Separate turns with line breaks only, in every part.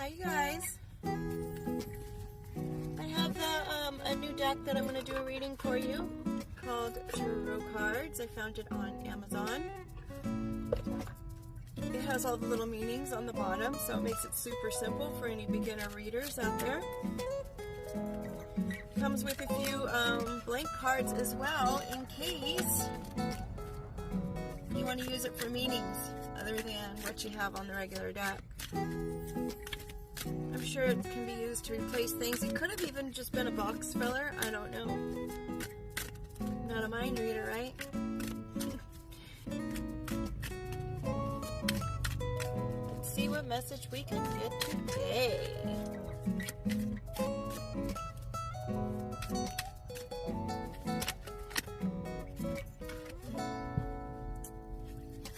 Hi you guys. I have a new deck that I'm going to do a reading for you called Tarot Cards. I found it on Amazon. It has all the little meanings on the bottom, so it makes it super simple for any beginner readers out there. Comes with a few blank cards as well in case you want to use it for meanings other than what you have on the regular deck. I'm sure it can be used to replace things. It could have even just been a box filler. I don't know. Not a mind reader, right? Let's see what message we can get today.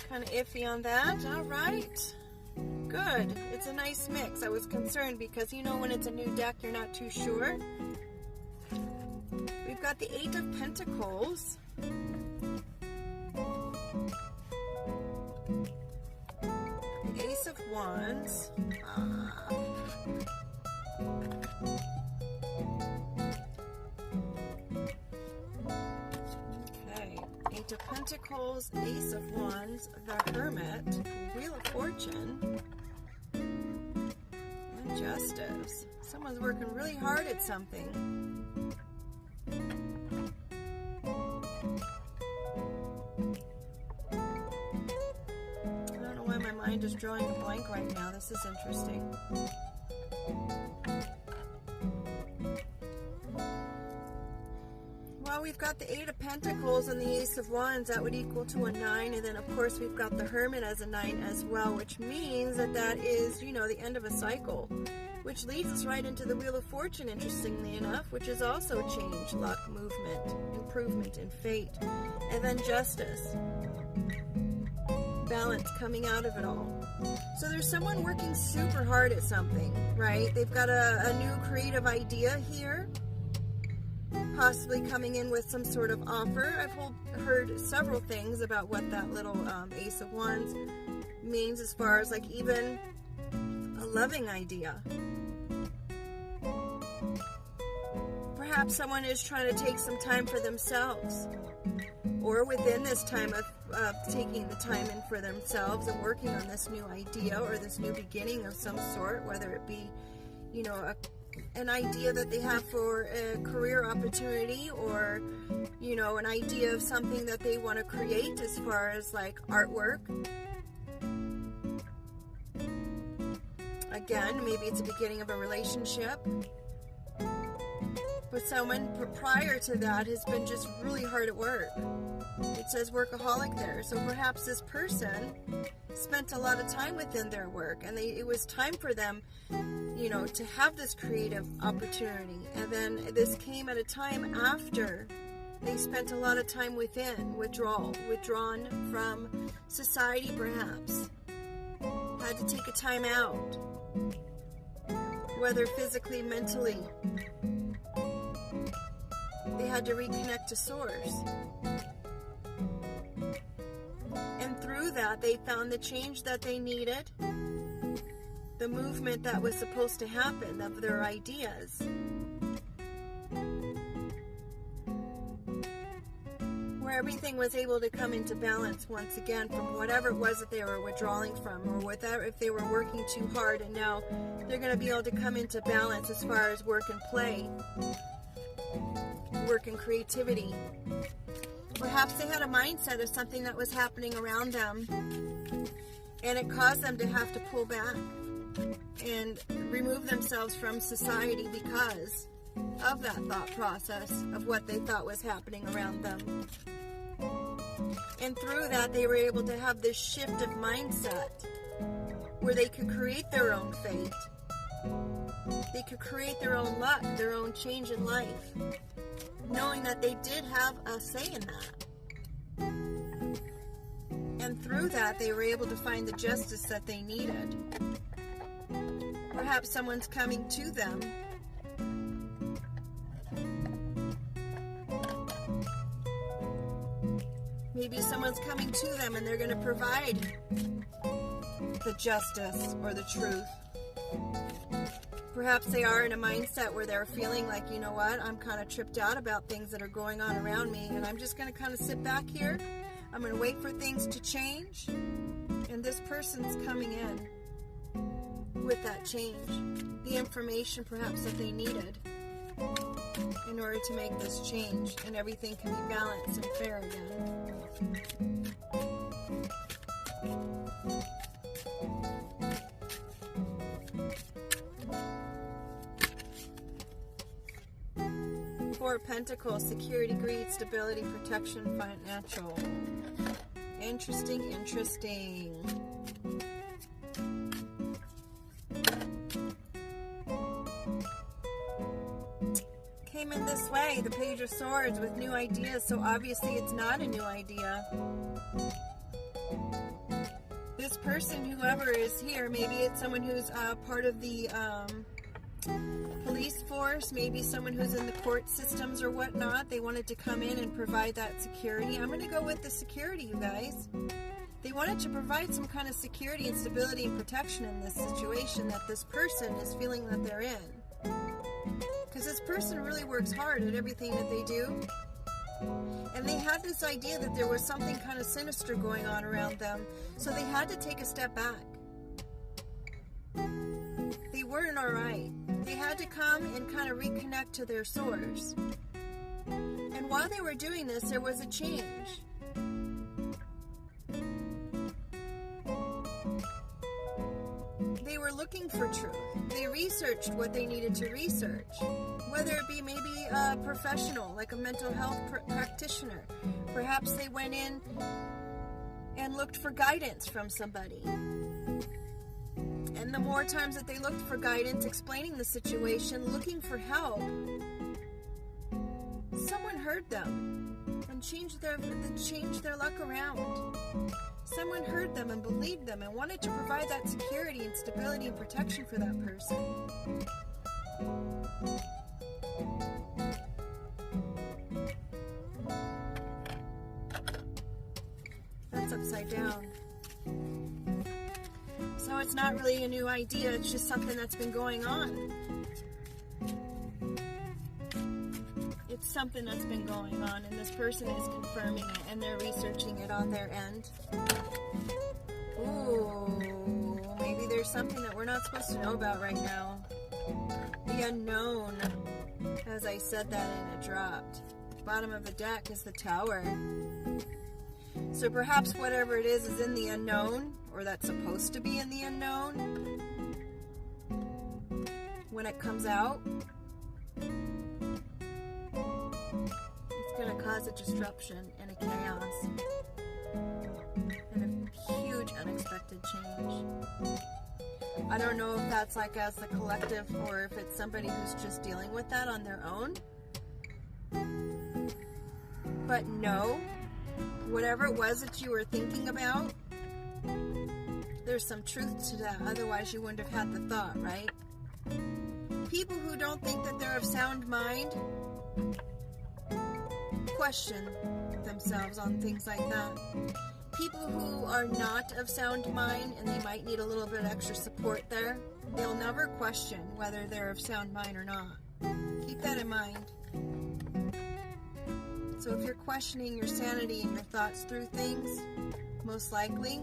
Kind of iffy on that. All right. Good. It's a nice mix. I was concerned because, you know, when it's a new deck, you're not too sure. We've got the Eight of Pentacles. The Ace of Wands. Okay. Eight of Pentacles, Ace of Wands, the Hermit, Wheel of Fortune, and Justice. Someone's working really hard at something. I don't know why my mind is drawing a blank right now. This is interesting. Well, we've got the Eight of Pentacles and the Ace of Wands. That would equal to a 9. And then, of course, we've got the Hermit as a 9 as well, which means that that is, you know, the end of a cycle. Which leads us right into the Wheel of Fortune, interestingly enough, which is also change, luck, movement, improvement, and fate. And then Justice. Balance coming out of it all. So there's someone working super hard at something, right? They've got a new creative idea here. Possibly coming in with some sort of offer. I've heard several things about what that little Ace of Wands means as far as like even a loving idea. Perhaps someone is trying to take some time for themselves, or within this time of taking the time in for themselves and working on this new idea or this new beginning of some sort, whether it be, you know, an idea that they have for a career opportunity, or, you know, an idea of something that they want to create as far as like artwork. Again, maybe it's the beginning of a relationship. But someone prior to that has been just really hard at work. It says workaholic there. So perhaps this person spent a lot of time within their work, and it was time for them, you know, to have this creative opportunity. And then this came at a time after they spent a lot of time within, withdrawn from society perhaps. Had to take a time out, whether physically, mentally. They had to reconnect to source. And through that, they found the change that they needed, the movement that was supposed to happen of their ideas. Where everything was able to come into balance once again from whatever it was that they were withdrawing from, or whatever, if they were working too hard, and now they're going to be able to come into balance as far as work and play, work and creativity. Perhaps they had a mindset of something that was happening around them, and it caused them to have to pull back and remove themselves from society because of that thought process of what they thought was happening around them. And through that, they were able to have this shift of mindset where they could create their own fate. They could create their own luck, their own change in life, knowing that they did have a say in that. And through that, they were able to find the justice that they needed. Perhaps someone's coming to them Maybe someone's coming to them and they're going to provide the justice or the truth. Perhaps they are in a mindset where they're feeling like, you know what, I'm kind of tripped out about things that are going on around me, and I'm just going to kind of sit back here. I'm going to wait for things to change. And this person's coming in with that change, the information perhaps that they needed in order to make this change, and everything can be balanced and fair again. Four of Pentacles, security, greed, stability, protection, financial. Interesting, interesting. Came in this way, the Page of Swords with new ideas, so obviously it's not a new idea. This person, whoever is here, maybe it's someone who's part of the police force, maybe someone who's in the court systems or whatnot. They wanted to come in and provide that security. I'm going to go with the security, you guys. They wanted to provide some kind of security and stability and protection in this situation that this person is feeling that they're in. Because this person really works hard at everything that they do. And they had this idea that there was something kind of sinister going on around them. So they had to take a step back. They weren't alright. They had to come and kind of reconnect to their source. And while they were doing this, there was a change. They were looking for truth. They researched what they needed to research. Whether it be maybe a professional, like a mental health practitioner. Perhaps they went in and looked for guidance from somebody. And the more times that they looked for guidance, explaining the situation, looking for help, someone heard them and changed their luck around. Someone heard them and believed them and wanted to provide that security and stability and protection for that person. That's upside down. So it's not really a new idea, it's just something that's been going on. It's something that's been going on, and this person is confirming it, and they're researching it on their end. Ooh, maybe there's something that we're not supposed to know about right now. The unknown. As I said that and it dropped. Bottom of the deck is the Tower. So perhaps whatever it is in the unknown, or that's supposed to be in the unknown, when it comes out, it's going to cause a disruption and a chaos and a huge unexpected change. I don't know if that's like as a collective or if it's somebody who's just dealing with that on their own. But no, whatever it was that you were thinking about, there's some truth to that. Otherwise you wouldn't have had the thought, right? People who don't think that they're of sound mind question themselves on things like that. People who are not of sound mind and they might need a little bit of extra support there, they'll never question whether they're of sound mind or not. Keep that in mind. So if you're questioning your sanity and your thoughts through things, most likely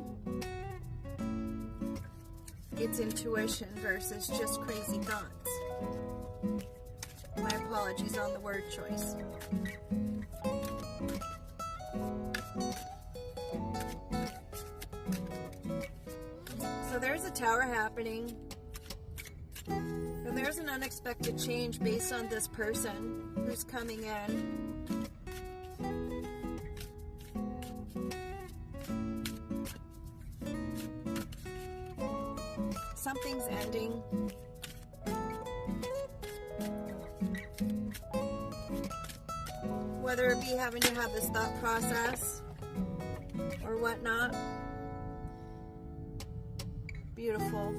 it's intuition versus just crazy thoughts. My apologies on the word choice. So there's a Tower happening. And there's an unexpected change based on this person who's coming in. Something's ending. Whether it be having to have this thought process or whatnot. Beautiful.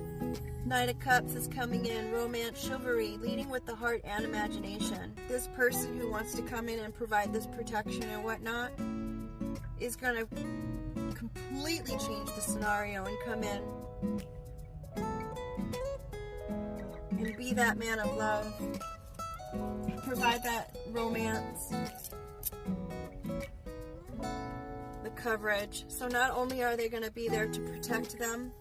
Knight of Cups is coming in. Romance, chivalry, leading with the heart and imagination. This person who wants to come in and provide this protection and whatnot is going to completely change the scenario and come in be that man of love. Provide that romance. The coverage. So not only are they going to be there to protect them,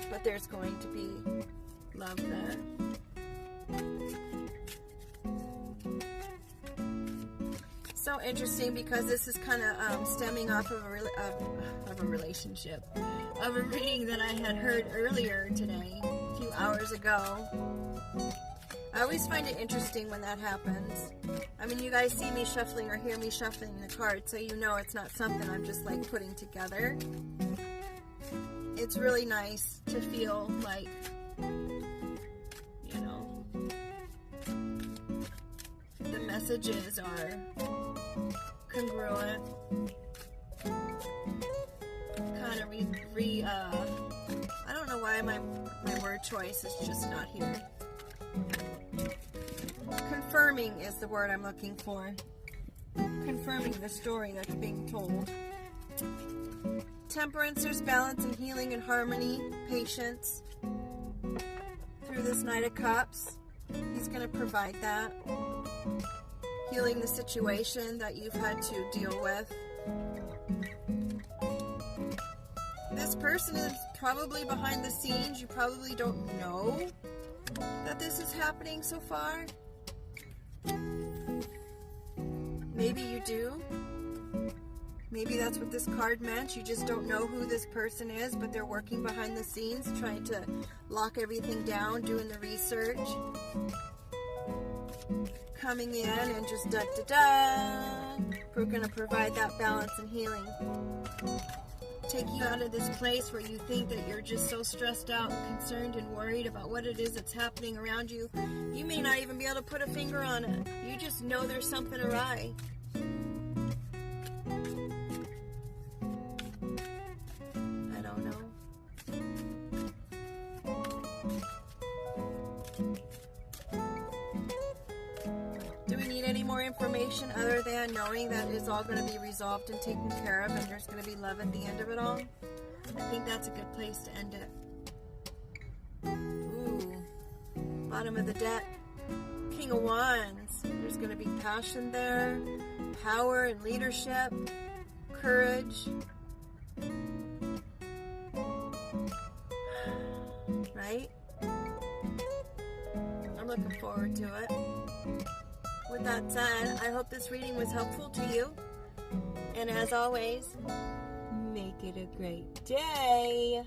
but there's going to be love there. So interesting, because this is kind of stemming off of a relationship, of a reading that I had heard earlier today, a few hours ago. I always find it interesting when that happens. I mean, you guys see me shuffling or hear me shuffling the cards, so you know it's not something I'm just like putting together. It's really nice to feel like, you know, the messages are congruent. Kind of I don't know why my word choice is just not here. Confirming is the word I'm looking for. Confirming the story that's being told. Temperance, there's balance and healing and harmony, patience. Through this Knight of Cups, he's going to provide that. Healing the situation that you've had to deal with. This person is probably behind the scenes. You probably don't know that this is happening so far. Maybe you do. Maybe that's what this card meant. You just don't know who this person is, but they're working behind the scenes, trying to lock everything down, doing the research. Coming in and just da-da-da. We're going to provide that balance and healing. Take you out of this place where you think that you're just so stressed out and concerned and worried about what it is that's happening around you. You may not even be able to put a finger on it. You just know there's something awry. I don't know. Do we need any more information other than knowing that it's all going to be resolved and taken care of, and there's going to be love at the end of it all? I think that's a good place to end it. Ooh. Bottom of the deck. King of Wands. There's going to be passion there, power and leadership, courage. Right? I'm looking forward to it. With that said, I hope this reading was helpful to you. And as always, make it a great day.